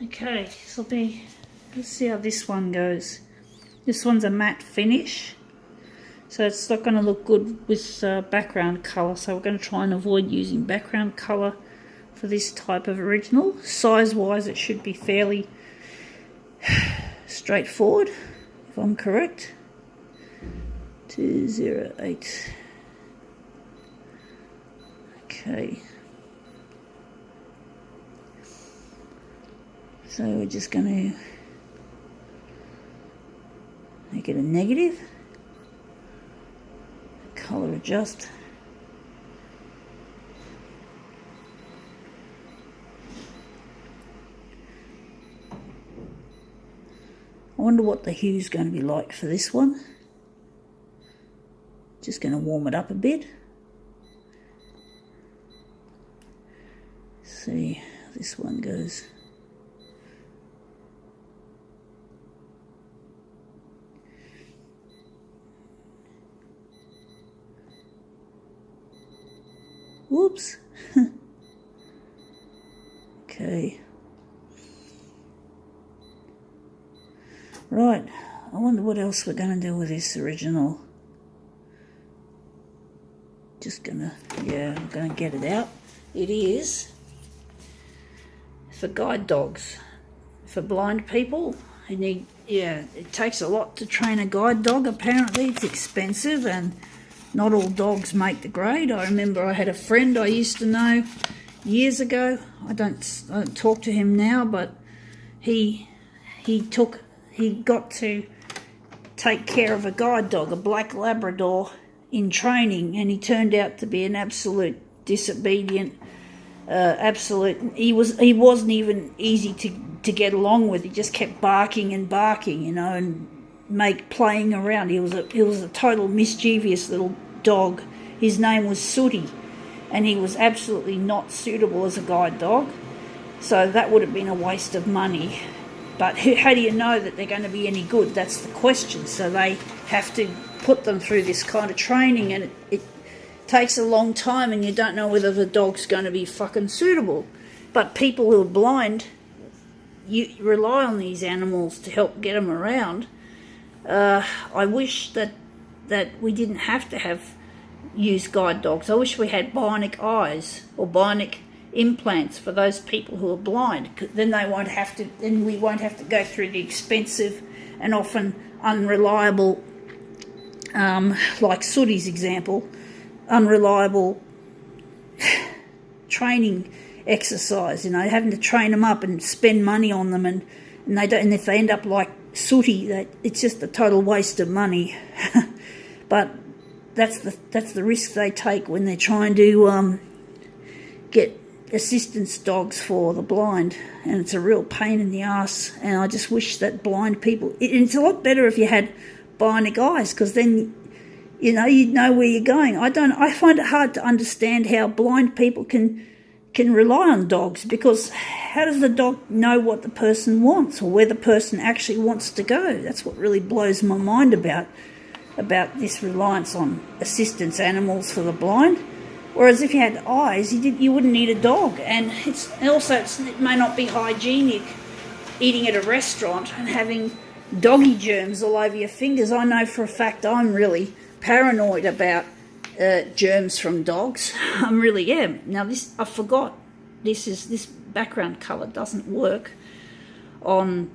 Okay, let's see how this one goes. This one's a matte finish, so it's not going to look good with background colour, so we're going to try and avoid using background colour for this type of original. Size wise it should be fairly straightforward, if I'm correct. 208. Okay. So we're just going to make it a negative. Color adjust. I wonder what the hue's going to be like for this one. Just going to warm it up a bit. See how this one goes. Whoops. Okay. Right. I wonder what else we're going to do with this original. Just gonna, I'm going to get it out. It is for guide dogs. For blind people, it takes a lot to train a guide dog. Apparently it's expensive and not all dogs make the grade. I remember I had a friend I used to know years ago. I don't talk to him now, but he got to take care of a guide dog, a black Labrador, in training, and he turned out to be an absolute disobedient, he wasn't even easy to get along with. He just kept barking and barking, and playing around. He was a total mischievous little dog. His name was Sooty, and he was absolutely not suitable as a guide dog. So that would have been a waste of money. But how do you know that they're going to be any good? That's the question. So they have to put them through this kind of training, and it takes a long time, and you don't know whether the dog's going to be fucking suitable. But people who are blind, you rely on these animals to help get them around. I wish that we didn't have to use guide dogs. I wish we had bionic eyes or bionic implants for those people who are blind. Then we won't have to go through the expensive and often unreliable, like Sooty's example, unreliable training exercise. Having to train them up and spend money on them, and if they end up like Sooty, it's just a total waste of money. But that's the risk they take when they're trying to get assistance dogs for the blind, and it's a real pain in the ass. And I just wish that blind people, it's a lot better if you had bionic eyes, because then you'd know where you're going. I find it hard to understand how blind people can rely on dogs, because how does the dog know what the person wants or where the person actually wants to go? That's what really blows my mind about this reliance on assistance animals for the blind. Whereas if you had eyes, you wouldn't need a dog. And it may not be hygienic eating at a restaurant and having doggy germs all over your fingers. I know for a fact I'm really paranoid about germs from dogs. I really am. Now I forgot, this background colour doesn't work on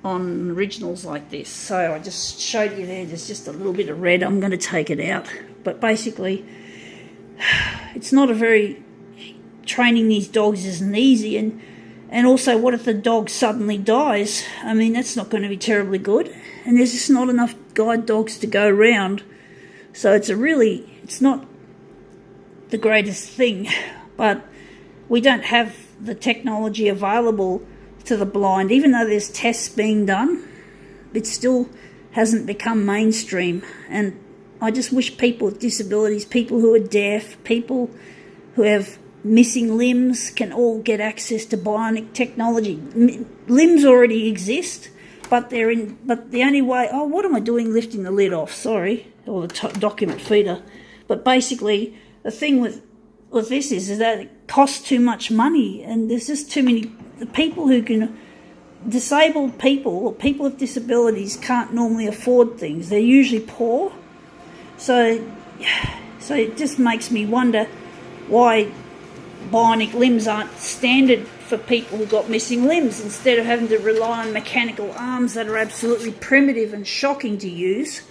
originals like this. So I just showed you there's just a little bit of red. I'm going to take it out. But basically, it's not training these dogs isn't easy, and also, what if the dog suddenly dies? I mean, that's not going to be terribly good, and there's just not enough guide dogs to go around. So it's not the greatest thing, but we don't have the technology available to the blind. Even though there's tests being done, it still hasn't become mainstream. And I just wish people with disabilities, people who are deaf, people who have missing limbs can all get access to bionic technology. Limbs already exist, but the only way... Oh, what am I doing lifting the lid off? Sorry, or the document feeder. But basically, the thing with this is that it costs too much money, and there's just too many the people who can, disabled people or people with disabilities can't normally afford things. They're usually poor. So it just makes me wonder why bionic limbs aren't standard for people who've got missing limbs, instead of having to rely on mechanical arms that are absolutely primitive and shocking to use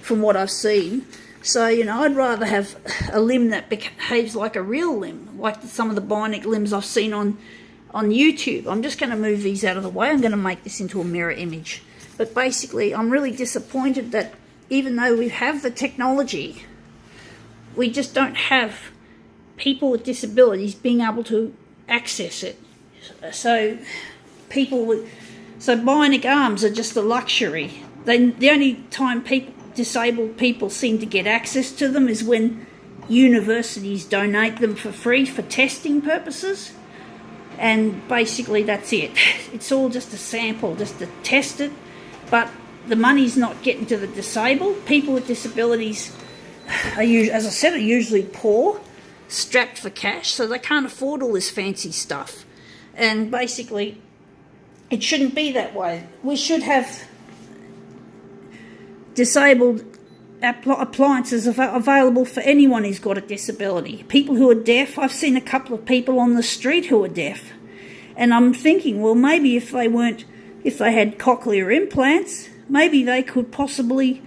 from what I've seen. So, I'd rather have a limb that behaves like a real limb, like some of the bionic limbs I've seen on YouTube. I'm just going to move these out of the way. I'm going to make this into a mirror image. But basically, I'm really disappointed that even though we have the technology, we just don't have people with disabilities being able to access it. So bionic arms are just a luxury. The only time disabled people seem to get access to them is when universities donate them for free for testing purposes. And basically that's it. It's all just a sample, just to test it. But the money's not getting to the disabled. People with disabilities are usually poor, strapped for cash, so they can't afford all this fancy stuff. And basically, it shouldn't be that way. We should have disabled appliances available for anyone who's got a disability. People who are deaf, I've seen a couple of people on the street who are deaf. And I'm thinking, well, maybe if they had cochlear implants, maybe they could possibly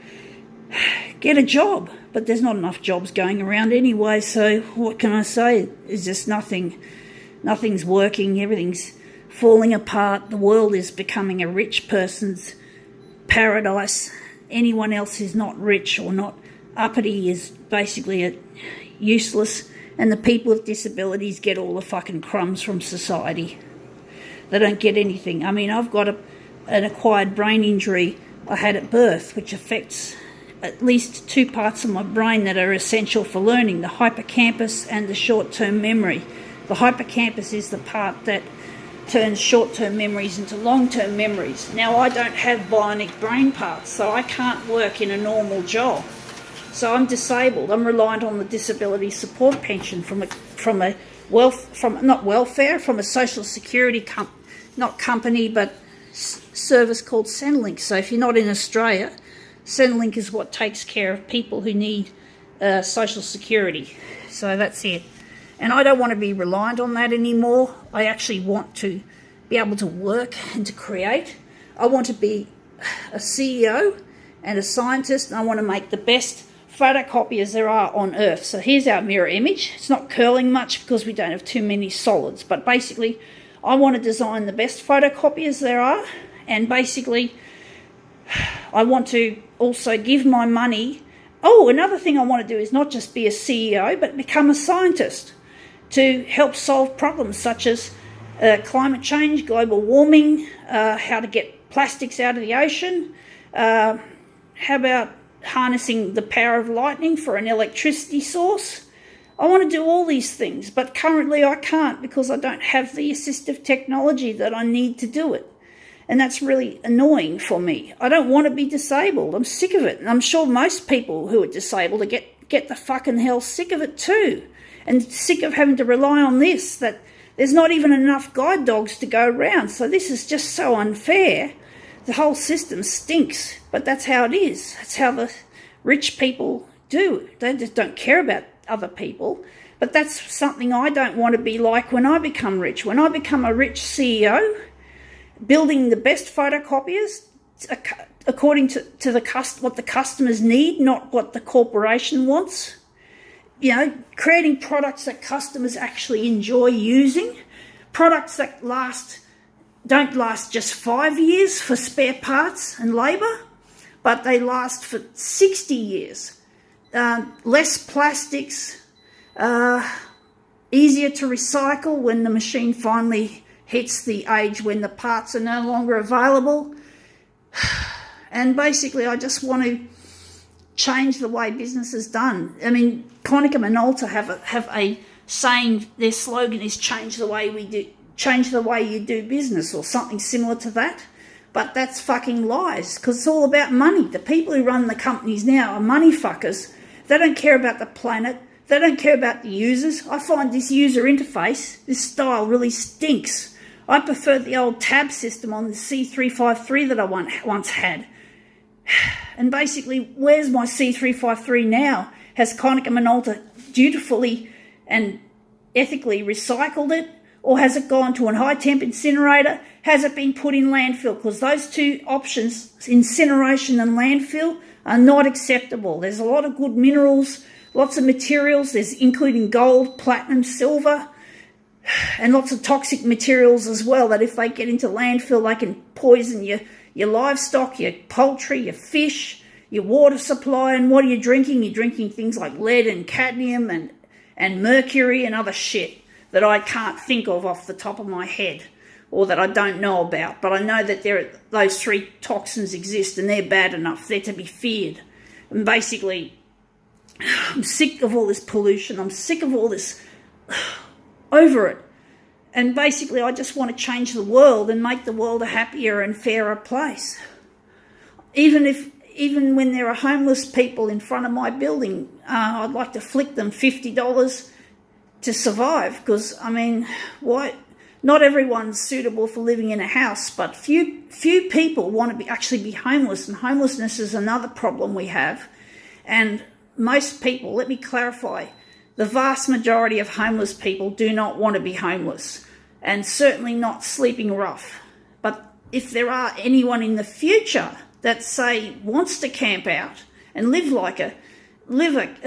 get a job. But there's not enough jobs going around anyway, so what can I say? It's just nothing's working, everything's falling apart. The world is becoming a rich person's paradise. Anyone else who's not rich or not uppity is basically useless, and the people with disabilities get all the fucking crumbs from society. They don't get anything. I mean, I've got an acquired brain injury I had at birth, which affects at least two parts of my brain that are essential for learning, the hippocampus and the short-term memory. The hippocampus is the part that turns short-term memories into long-term memories. Now, I don't have bionic brain parts, so I can't work in a normal job. So I'm disabled. I'm reliant on the disability support pension from a social security service called Centrelink. So if you're not in Australia, Centrelink is what takes care of people who need social security. So that's it. And I don't want to be reliant on that anymore. I actually want to be able to work and to create. I want to be a CEO and a scientist, and I want to make the best photocopiers there are on Earth. So here's our mirror image. It's not curling much because we don't have too many solids, but basically I want to design the best photocopiers there are, and basically I want to also give my money. Oh, another thing I want to do is not just be a CEO, but become a scientist to help solve problems such as climate change, global warming, how to get plastics out of the ocean, how about harnessing the power of lightning for an electricity source. I want to do all these things, but currently I can't because I don't have the assistive technology that I need to do it. And that's really annoying for me. I don't want to be disabled. I'm sick of it. And I'm sure most people who are disabled get the fucking hell sick of it too. And sick of having to rely on this, that there's not even enough guide dogs to go around. So this is just so unfair. The whole system stinks, but that's how it is. That's how the rich people do. They just don't care about other people. But that's something I don't want to be like when I become rich. When I become a rich CEO, building the best photocopiers according to what the customers need, not what the corporation wants. Creating products that customers actually enjoy using, products that don't last just 5 years for spare parts and labour, but they last for 60 years. Less plastics, easier to recycle when the machine finally hits the age when the parts are no longer available. And basically I just want to change the way business is done. I mean, Konica Minolta have a saying, their slogan is change the way you do business, or something similar to that. But that's fucking lies, because it's all about money. The people who run the companies now are money fuckers. They don't care about the planet. They don't care about the users. I find this user interface, this style really stinks. I prefer the old tab system on the C353 that I once had. And basically, where's my C353 now? Has Konica Minolta dutifully and ethically recycled it? Or has it gone to a high-temp incinerator? Has it been put in landfill? Because those two options, incineration and landfill, are not acceptable. There's a lot of good minerals, lots of materials, there's including gold, platinum, silver, and lots of toxic materials as well that if they get into landfill, they can poison your livestock, your poultry, your fish, your water supply. And what are you drinking? You're drinking things like lead and cadmium and mercury and other shit that I can't think of off the top of my head or that I don't know about. But I know that those three toxins exist and they're bad enough. They're to be feared. And basically, I'm sick of all this pollution. I'm sick of all this, over it. And basically, I just want to change the world and make the world a happier and fairer place. Even when there are homeless people in front of my building, I'd like to flick them $50 to survive, because, I mean, why? Not everyone's suitable for living in a house, but few people want to actually be homeless, and homelessness is another problem we have. And most people, let me clarify, the vast majority of homeless people do not want to be homeless, and certainly not sleeping rough. But if there are anyone in the future that, say, wants to camp out and live a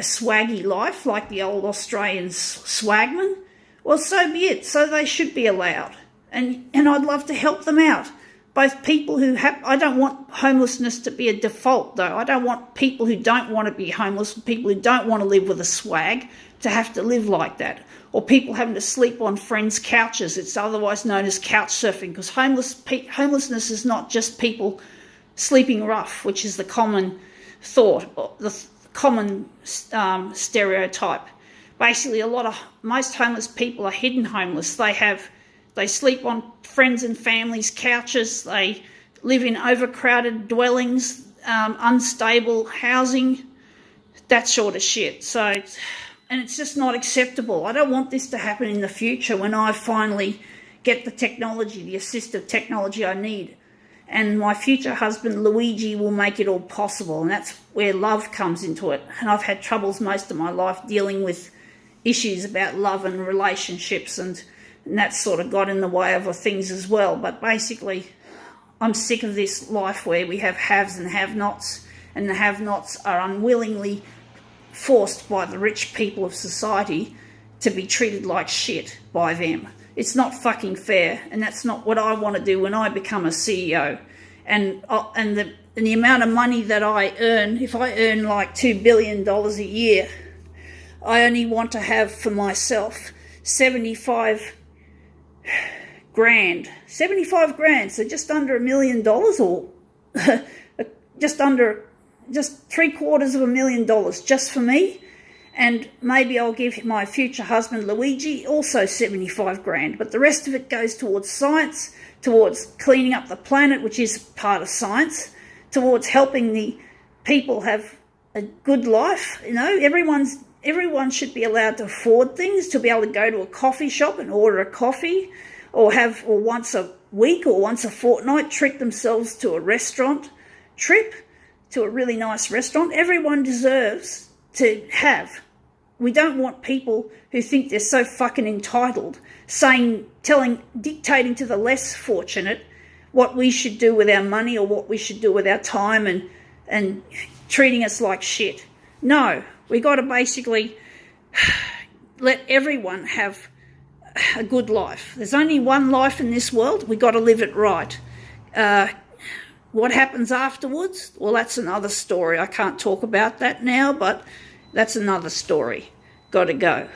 swaggy life like the old Australian swagman, well, so be it. So they should be allowed. And I'd love to help them out. Both people who have... I don't want homelessness to be a default, though. I don't want people who don't want to be homeless, people who don't want to live with a swag, to have to live like that. Or people having to sleep on friends' couches. It's otherwise known as couch surfing, because homelessness is not just people sleeping rough, which is the common thought, or the common stereotype. Basically, most homeless people are hidden homeless. They sleep on friends and families' couches. They live in overcrowded dwellings, unstable housing, that sort of shit. And it's just not acceptable. I don't want this to happen in the future when I finally get the technology, the assistive technology I need. And my future husband, Luigi, will make it all possible. And that's where love comes into it. And I've had troubles most of my life dealing with issues about love and relationships, and that sort of got in the way of things as well. But basically, I'm sick of this life where we have haves and have-nots, and the have-nots are unwillingly forced by the rich people of society to be treated like shit by them. It's not fucking fair, and that's not what I want to do when I become a CEO. And the amount of money that I earn, if I earn like $2 billion a year, I only want to have for myself 75 grand. 75 grand, so just under $1 million, or just $750,000 just for me. And maybe I'll give my future husband Luigi also 75 grand. But the rest of it goes towards science, towards cleaning up the planet, which is part of science, towards helping the people have a good life. You know, everyone should be allowed to afford things, to be able to go to a coffee shop and order a coffee, or once a week or once a fortnight treat themselves to a restaurant trip, to a really nice restaurant. Everyone deserves to have. We don't want people who think they're so fucking entitled dictating to the less fortunate what we should do with our money or what we should do with our time, and treating us like shit. No, we got to basically let everyone have a good life. There's only one life in this world. We got to live it right. What happens afterwards? Well, that's another story. I can't talk about that now, but that's another story. Got to go.